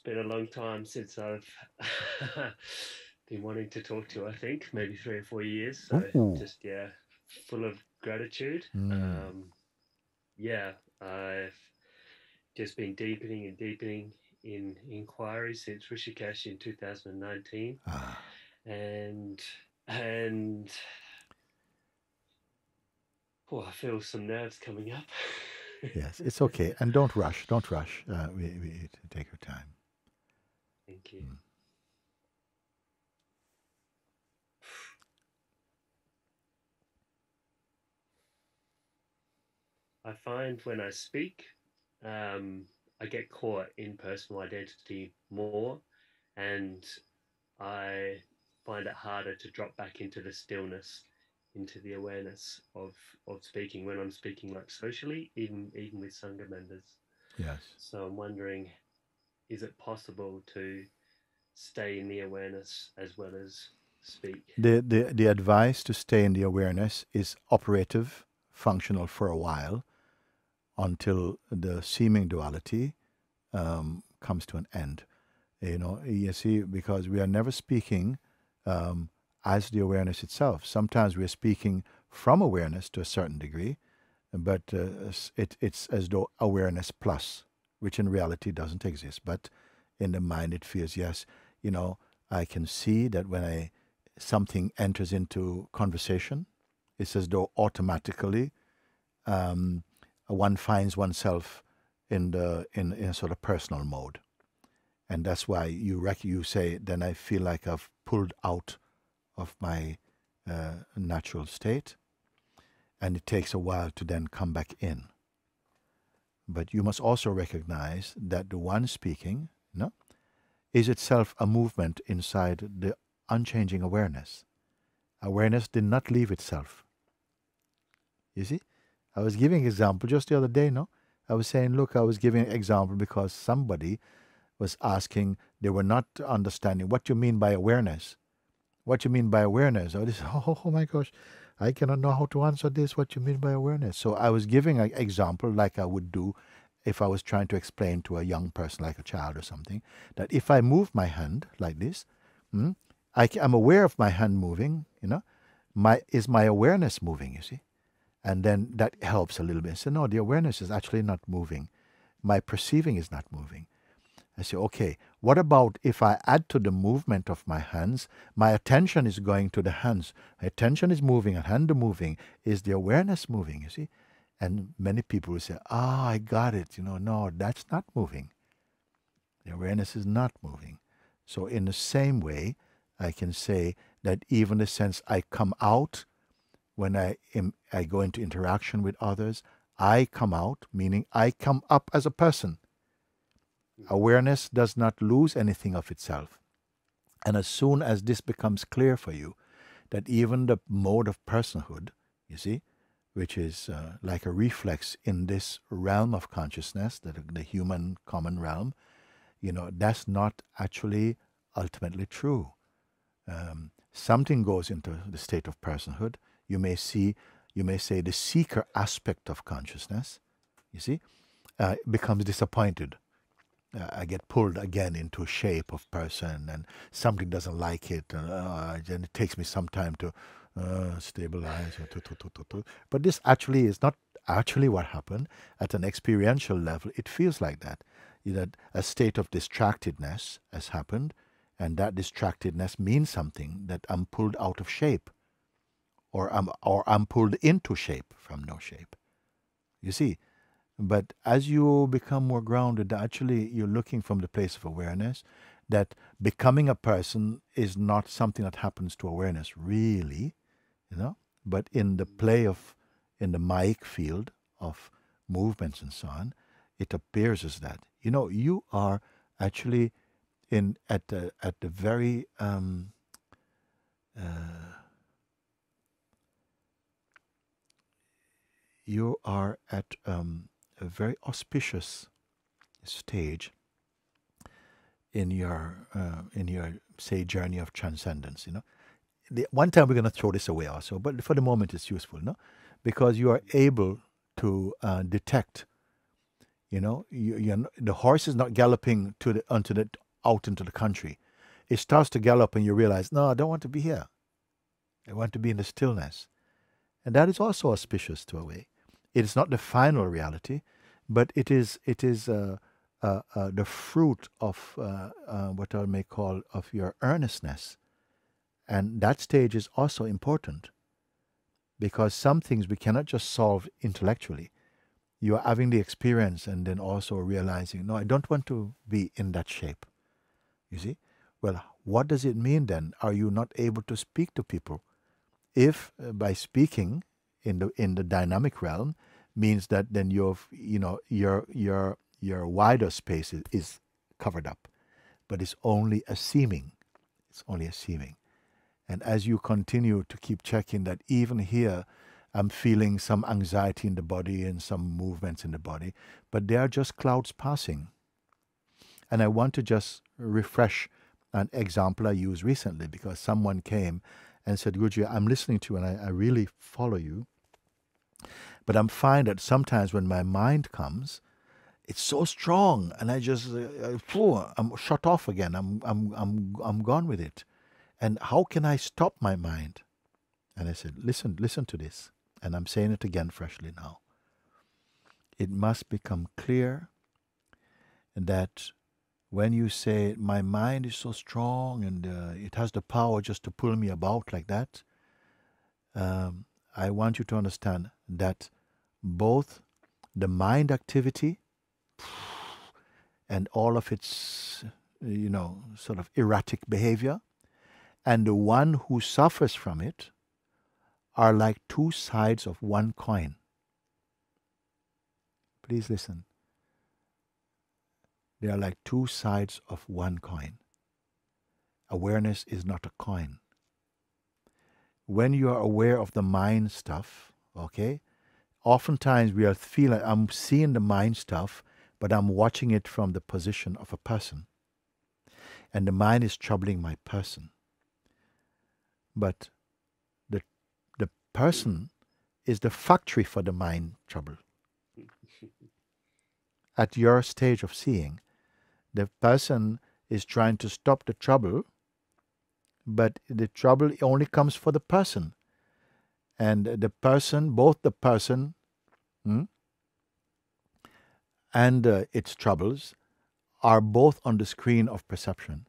been a long time since I've been wanting to talk to you, I think, maybe 3 or 4 years. So Ooh. just, yeah, full of gratitude. Mm. Yeah, I've just been deepening and deepening in inquiry since Rishikesh in 2019. Ah. And, and, oh, I feel some nerves coming up. Yes, it's okay. And don't rush. Don't rush. We take your time. Thank you. Mm. I find when I speak, I get caught in personal identity more, and I find it harder to drop back into the stillness, into the awareness of speaking when I'm speaking like socially, even with sangha members. Yes. So I'm wondering, is it possible to stay in the awareness as well as speak? The advice to stay in the awareness is operative, functional for a while until the seeming duality comes to an end. You see, because we are never speaking as the awareness itself. Sometimes we're speaking from awareness to a certain degree, but it's as though awareness plus, which in reality doesn't exist. But in the mind, it feels, yes, I can see that when something enters into conversation, it's as though automatically um, one finds oneself in a sort of personal mode, and that's why you say, then I feel like I've pulled out of my natural state, and it takes a while to then come back in. But you must also recognize that the one speaking, no, is itself a movement inside the unchanging awareness. Awareness did not leave itself. You see, I was giving example just the other day. No, I was saying, look, I was giving example because somebody was asking, they were not understanding what you mean by awareness. What you mean by awareness? Oh, this, oh my gosh, I cannot know how to answer this. What you mean by awareness? So I was giving an example like I would do if I was trying to explain to a young person, like a child or something, that if I move my hand like this, I'm aware of my hand moving. Is my awareness moving? You see, and then that helps a little bit. So no, the awareness is actually not moving. My perceiving is not moving. I say, okay, what about if I add to the movement of my hands, my attention is going to the hands. Attention is moving and hand moving. Is the awareness moving, you see? And many people will say, I got it. No, that's not moving. The awareness is not moving. So in the same way, I can say that even the sense I come out when I go into interaction with others, I come out, meaning I come up as a person. Awareness does not lose anything of itself. And as soon as this becomes clear for you, that even the mode of personhood, you see, which is like a reflex in this realm of consciousness, the human common realm, that's not actually ultimately true. Something goes into the state of personhood. You may say the seeker aspect of consciousness, you see, becomes disappointed. I get pulled again into a shape of person, and something doesn't like it, and then it takes me some time to stabilize. But this actually is not actually what happened. At an experiential level, it feels like that. A state of distractedness has happened, and that distractedness means something, that I'm pulled out of shape, or I'm pulled into shape from no shape. You see, but as you become more grounded, actually you're looking from the place of awareness that becoming a person is not something that happens to awareness really, but in the play of, in the Maic field of movements and so on, it appears as that. You are actually at the very you are at a very auspicious stage in your say journey of transcendence. One time we're going to throw this away also, but for the moment it's useful, no, because you are able to detect You know, the horse is not galloping out into the country. It starts to gallop and you realize, no, I don't want to be here. I want to be in the stillness. And that is also auspicious to a way. It is not the final reality, but it is the fruit of what I may call of your earnestness. And that stage is also important, because some things we cannot just solve intellectually. You are having the experience and then also realizing, no, I don't want to be in that shape. You see? Well, what does it mean then? Are you not able to speak to people? If by speaking in the dynamic realm means that then your wider space is covered up, but it's only a seeming. It's only a seeming. And as you continue to keep checking that even here, I'm feeling some anxiety in the body and some movements in the body, but they are just clouds passing. And I want to just refresh an example I used recently, because someone came and said, Guruji, I'm listening to you and I really follow you. But I'm finding that sometimes when my mind comes, it's so strong and I just, I'm shut off again. I'm gone with it. And how can I stop my mind? And I said, listen to this. And I'm saying it again freshly now. It must become clear that when you say, my mind is so strong and it has the power just to pull me about like that, I want you to understand that both the mind activity and all of its, sort of erratic behavior, and the one who suffers from it are like two sides of one coin. Please listen. They are like two sides of one coin. Awareness is not a coin. When you are aware of the mind stuff, okay, oftentimes we are feeling, I'm seeing the mind stuff, but I'm watching it from the position of a person. And the mind is troubling my person. But the person is the factory for the mind trouble. At your stage of seeing, the person is trying to stop the trouble, but the trouble only comes for the person. And the person, both the person and its troubles are both on the screen of perception.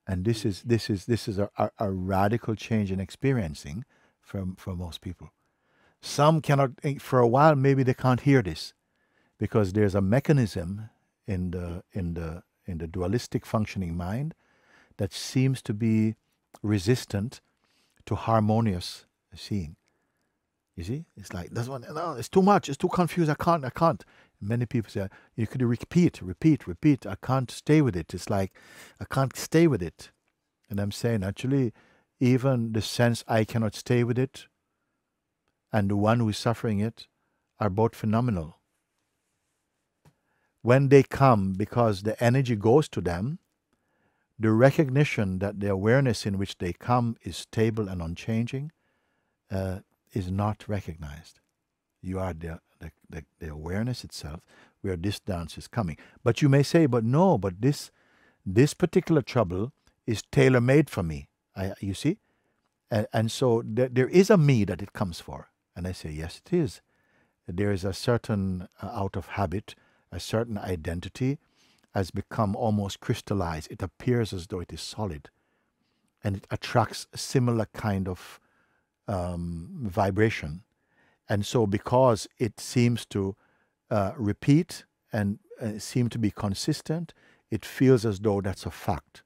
And this is a radical change in experiencing for most people. Some cannot, for a while, maybe they can't hear this, because there's a mechanism in the dualistic functioning mind that seems to be resistant to harmonious seeing. You see, it's like, this one, no, it's too much, it's too confused, I can't. Many people say, you could repeat, I can't stay with it. It's like, I can't stay with it. And I'm saying, actually, even the sense I cannot stay with it and the one who is suffering it are both phenomenal. When they come, because the energy goes to them, the recognition that the awareness in which they come is stable and unchanging is not recognized. You are the awareness itself where this dance is coming. But you may say, but no, but this particular trouble is tailor-made for me. You see? And so there is a me that it comes for. And I say, yes, it is. There is a certain, out of habit, a certain identity has become almost crystallized. It appears as though it is solid. And it attracts a similar kind of vibration. And so because it seems to repeat and seem to be consistent, it feels as though that's a fact.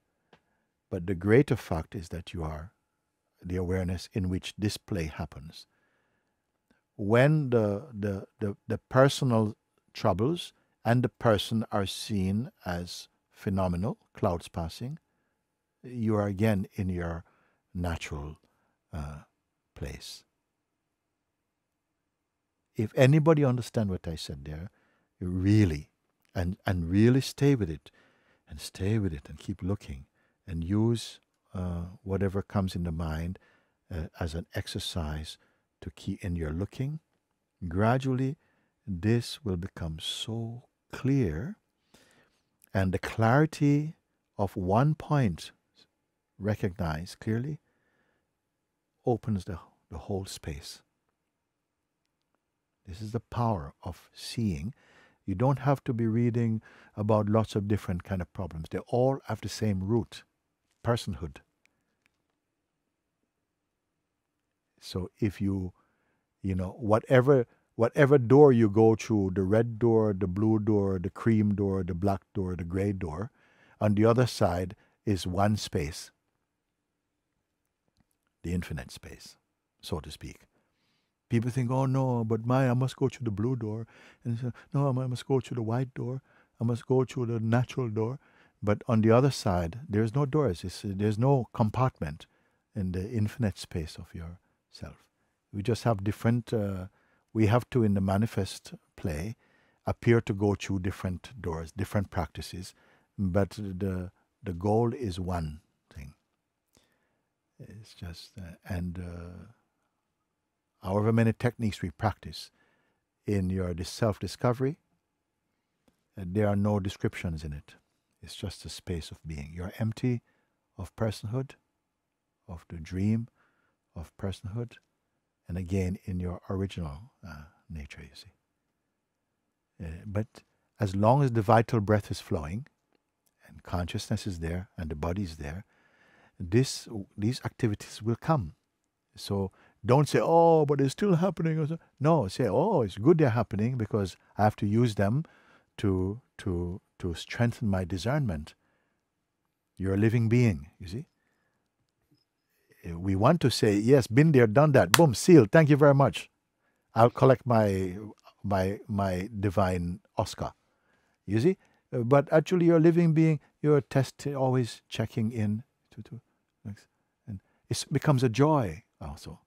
But the greater fact is that you are the awareness in which this play happens. When the personal troubles and the person are seen as phenomenal, clouds passing, you are again in your natural place. If anybody understand what I said there, really, and really stay with it, and keep looking, and use whatever comes in the mind as an exercise to keep in your looking Gradually, this will become so clear, and the clarity of one point recognized clearly opens the whole space. This is the power of seeing. You don't have to be reading about lots of different kind of problems. They all have the same root, personhood. So if you know, whatever door you go through, the red door, the blue door, the cream door, the black door, the gray door, on the other side is one space, the infinite space, so to speak. People think, oh no, but I must go through the blue door. And say, no, I must go through the white door. I must go through the natural door. But on the other side, there's no doors. There's no compartment in the infinite space of yourself. We just have different, we have to, in the manifest play, appear to go through different doors, different practices. But the goal is one thing. It's just, however many techniques we practice in your self-discovery, there are no descriptions in it. It's just a space of being. You're empty of personhood, of the dream of personhood, and again in your original nature, you see. But as long as the vital breath is flowing, and consciousness is there, and the body is there, these activities will come. So don't say, oh, but it's still happening. No, say, oh, it's good they're happening because I have to use them to strengthen my discernment. You're a living being, you see. We want to say, yes, been there, done that. Boom, sealed. Thank you very much. I'll collect my divine Oscar. You see? But actually, you're a living being. You're always checking in. And it becomes a joy also.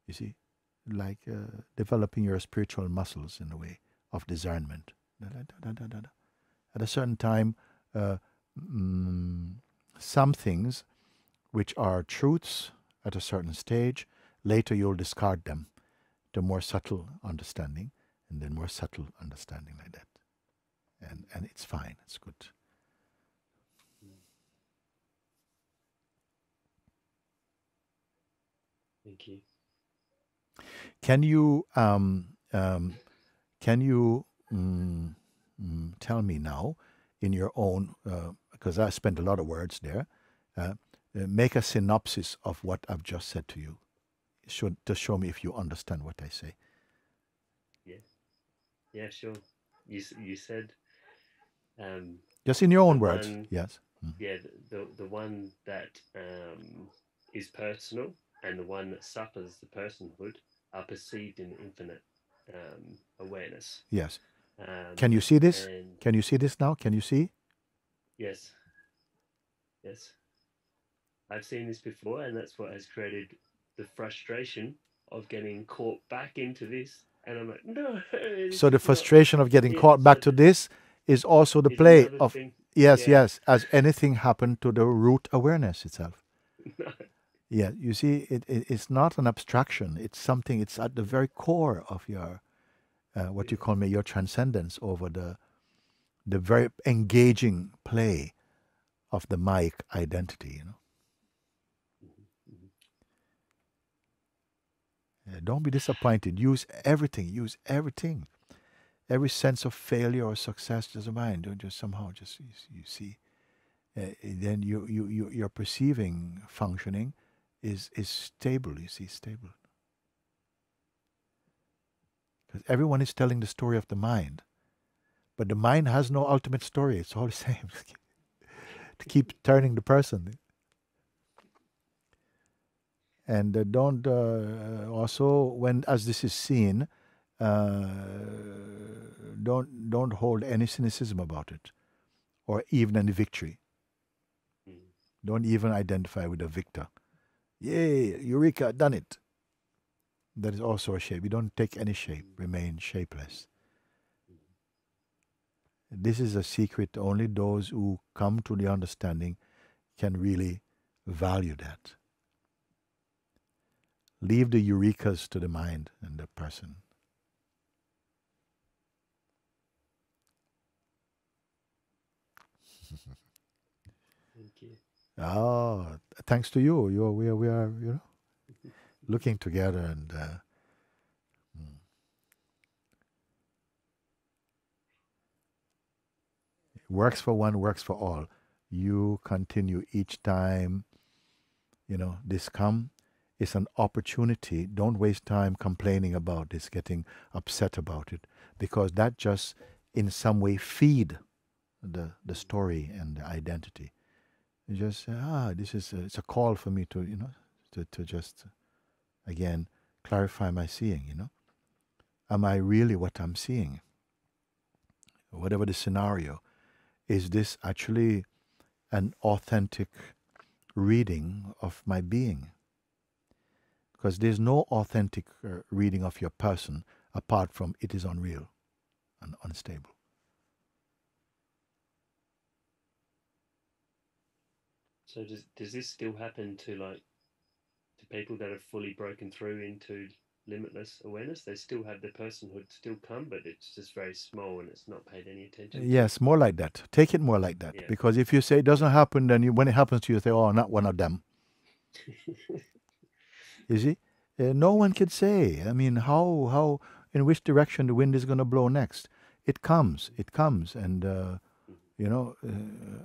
You see? Like developing your spiritual muscles in a way of discernment. At a certain time, some things which are truths at a certain stage, later you'll discard them to more subtle understanding, and then more subtle understanding like that. And it's fine, it's good. Thank you. Can you tell me now, in your own, because I spent a lot of words there, make a synopsis of what I've just said to you, to show me if you understand what I say. Yeah, sure. You said just in your own words. One, yes. Yeah, the one that is personal and the one that suffers the personhood are perceived in infinite awareness. Yes. Can you see this? Can you see this now? Can you see? Yes. Yes. I've seen this before, and that's what has created the frustration of getting caught back into this. And I'm like, no. So the frustration of getting caught back to this is also the play of thing. Yes. Has anything happened to the root awareness itself? No. Yeah, you see, it's not an abstraction. It's something. It's at the very core of your what you call your transcendence over the very engaging play of the Maic identity. You know. Don't be disappointed. Use everything. Use everything. Every sense of failure or success doesn't mind. Don't just somehow just you see. Then your perceiving functioning is stable. You see, stable. Because everyone is telling the story of the mind, but the mind has no ultimate story. It's all the same. To keep turning the person. And don't also, when as this is seen, don't hold any cynicism about it, or even any victory. Don't even identify with a victor. Yay, Eureka, done it. That is also a shape. You don't take any shape. Remain shapeless. This is a secret. Only those who come to the understanding can really value that. Leave the eurekas to the mind and the person. Thank you. Oh, thanks to you. We are, looking together and works for one, works for all. You continue each time, this come. It's an opportunity. Don't waste time complaining about this, getting upset about it, because that just in some way feed the story and the identity. You just say, this is it's a call for me to, to just again clarify my seeing. Am I really what I'm seeing? Whatever the scenario, is this actually an authentic reading of my being? Because there's no authentic reading of your person apart from it is unreal and unstable. So does this still happen to people that have fully broken through into limitless awareness? They still have the personhood still come, but it's just very small and it's not paid any attention to. Yes, more like that. Take it more like that. Yeah. Because if you say it doesn't happen, then when it happens to you, you say, oh, not one of them. You see? No one can say. I mean, how, in which direction the wind is going to blow next. It comes. And,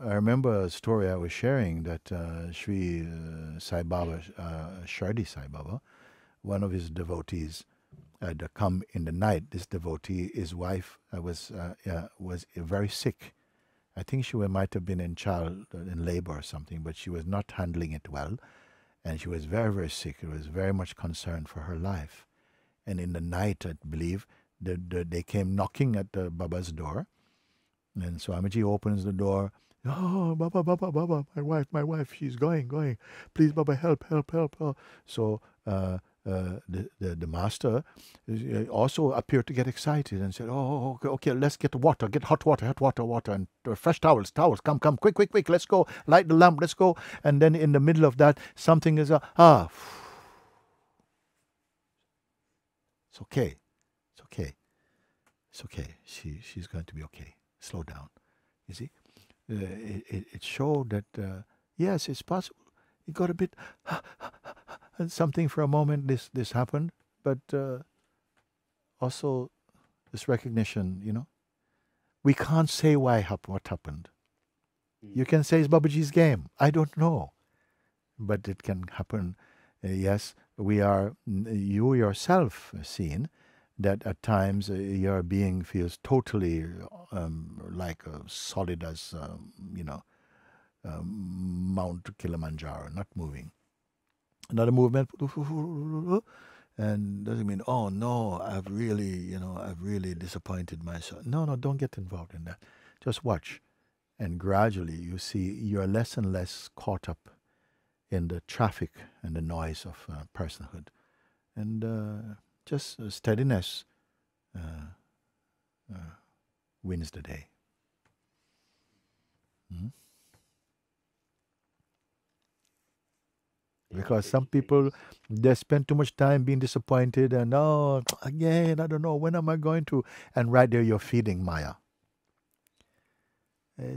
I remember a story I was sharing that Sri Sai Baba, Shardi Sai Baba, one of his devotees, had come in the night. This devotee, his wife, was very sick. I think she might have been in labor or something, but she was not handling it well. And she was very, very sick. It was very much concerned for her life. And in the night, I believe, they came knocking at the Baba's door. And Swamiji opens the door. Oh, Baba, my wife, she's going. Please, Baba, help. So the master also appeared to get excited and said, oh, okay, let's get water, get hot water, and fresh towels, come, quick, let's go, light the lamp, let's go. And then in the middle of that, something is, it's okay, she's going to be okay. Slow down. You see, it showed that yes, it's possible. It got a bit and something for a moment. This happened, but also this recognition. We can't say what happened. You can say it's Babaji's game. I don't know, but it can happen. Yes, we are you yourself seen that at times your being feels totally like solid as Mount Kilimanjaro, not moving. Another movement, and doesn't mean, oh no, I've really disappointed myself. No, don't get involved in that. Just watch, and gradually you see you're less and less caught up in the traffic and the noise of personhood, and just steadiness wins the day. Because some people, they spend too much time being disappointed and, oh, again, I don't know, when am I going to? And right there, you're feeding Maya.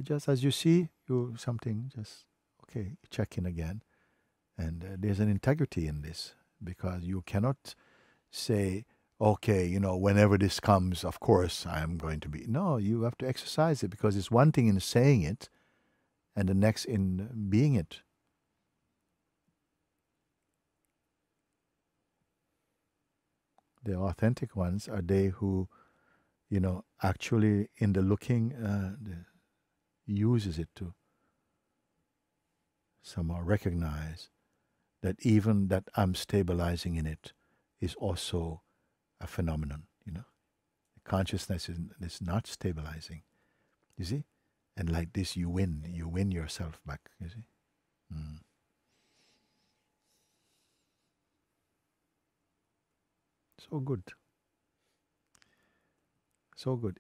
Just as you see, something, just, okay, check in again. And there's an integrity in this, because you cannot say, okay, whenever this comes, of course I'm going to be. No, you have to exercise it, because it's one thing in saying it and the next in being it. The authentic ones are they who, actually in the looking, uses it to somehow recognize that even that I'm stabilizing in it is also a phenomenon. Consciousness is not stabilizing. You see? And like this, you win yourself back. You see? So good.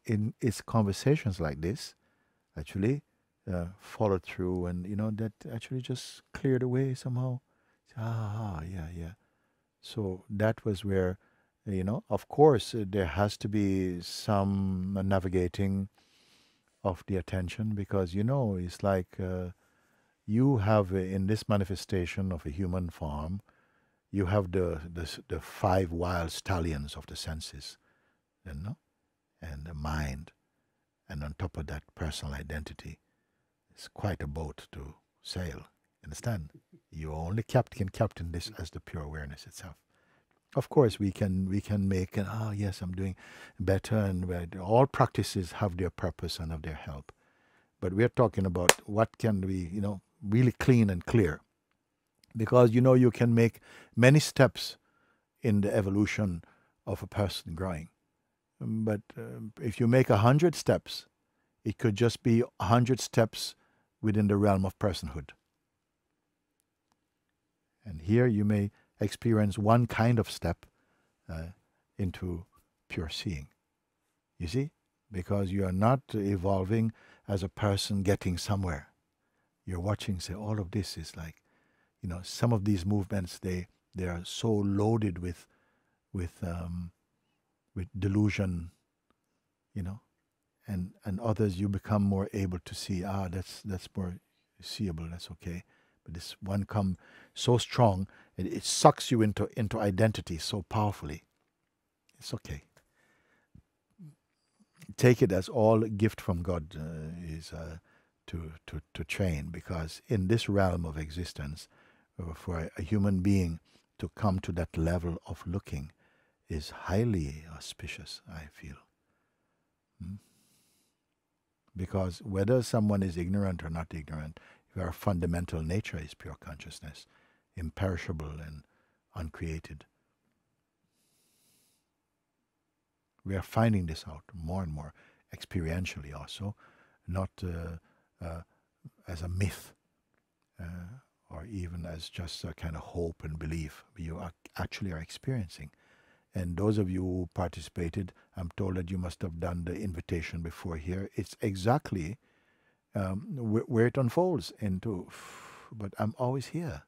In its conversations like this, actually, followed through, and that actually just cleared away somehow. Yeah. So that was where, of course, there has to be some navigating of the attention, because it's like you have in this manifestation of a human form, you have the five wild stallions of the senses, and the mind, and on top of that, personal identity. It's quite a boat to sail. Understand? You only can captain this as the pure awareness itself. Of course, we can make yes, I'm doing better, and all practices have their purpose and have their help. But we're talking about what can we, really clean and clear, because you can make many steps in the evolution of a person growing. But if you make 100 steps, it could just be 100 steps within the realm of personhood. And here you may experience one kind of step into pure seeing. You see? Because you are not evolving as a person getting somewhere. You're watching, say, all of this is like, some of these movements, they are so loaded with delusion, and others you become more able to see, that's more seeable, that's okay. But this one come so strong, it sucks you into identity so powerfully. It's okay. Take it as all gift from God is to train, because in this realm of existence, for a human being to come to that level of looking is highly auspicious, I feel. Because whether someone is ignorant or not ignorant, our fundamental nature is pure consciousness, imperishable and uncreated. We are finding this out more and more experientially also, not as a myth or even as just a kind of hope and belief. You actually are experiencing. And those of you who participated, I'm told that you must have done the invitation before here. It's exactly where it unfolds into, but I'm always here.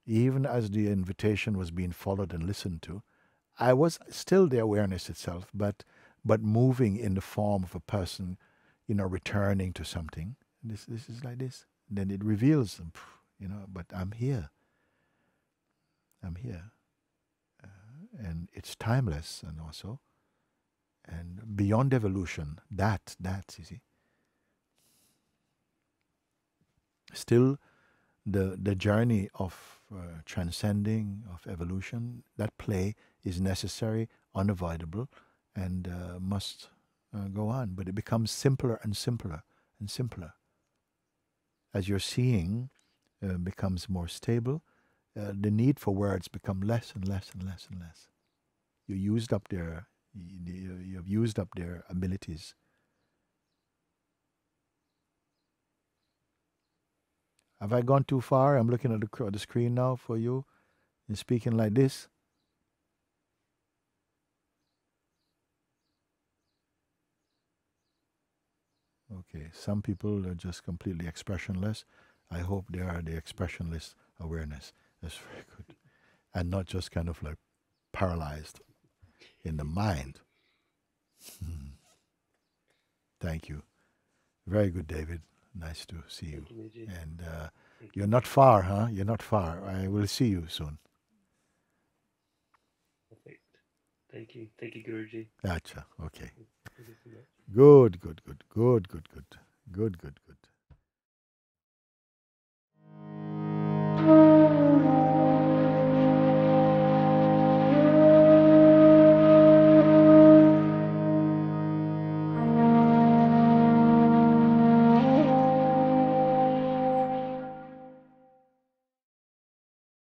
Even as the invitation was being followed and listened to, I was still the awareness itself, but moving in the form of a person, returning to something. This is like this. Then it reveals, but I'm here. I'm here. And it's timeless, and also, and beyond evolution, that, you see. Still, the journey of transcending, of evolution, that play is necessary, unavoidable, and must go on. But it becomes simpler and simpler and simpler. As your seeing becomes more stable, the need for words become less and less and less and less. You have used up their abilities. Have I gone too far? I'm looking at the screen now for you and speaking like this. Okay, some people are just completely expressionless. I hope they are the expressionless awareness. That's very good. And not just kind of like paralyzed in the mind. Thank you. Very good, David. Nice to see you. And you're not far, huh? You're not far. I will see you soon. Perfect. Thank you. Thank you, Guruji. Gotcha. Okay. Thank you so much. Good, good, good, good, good, good, good, good, good.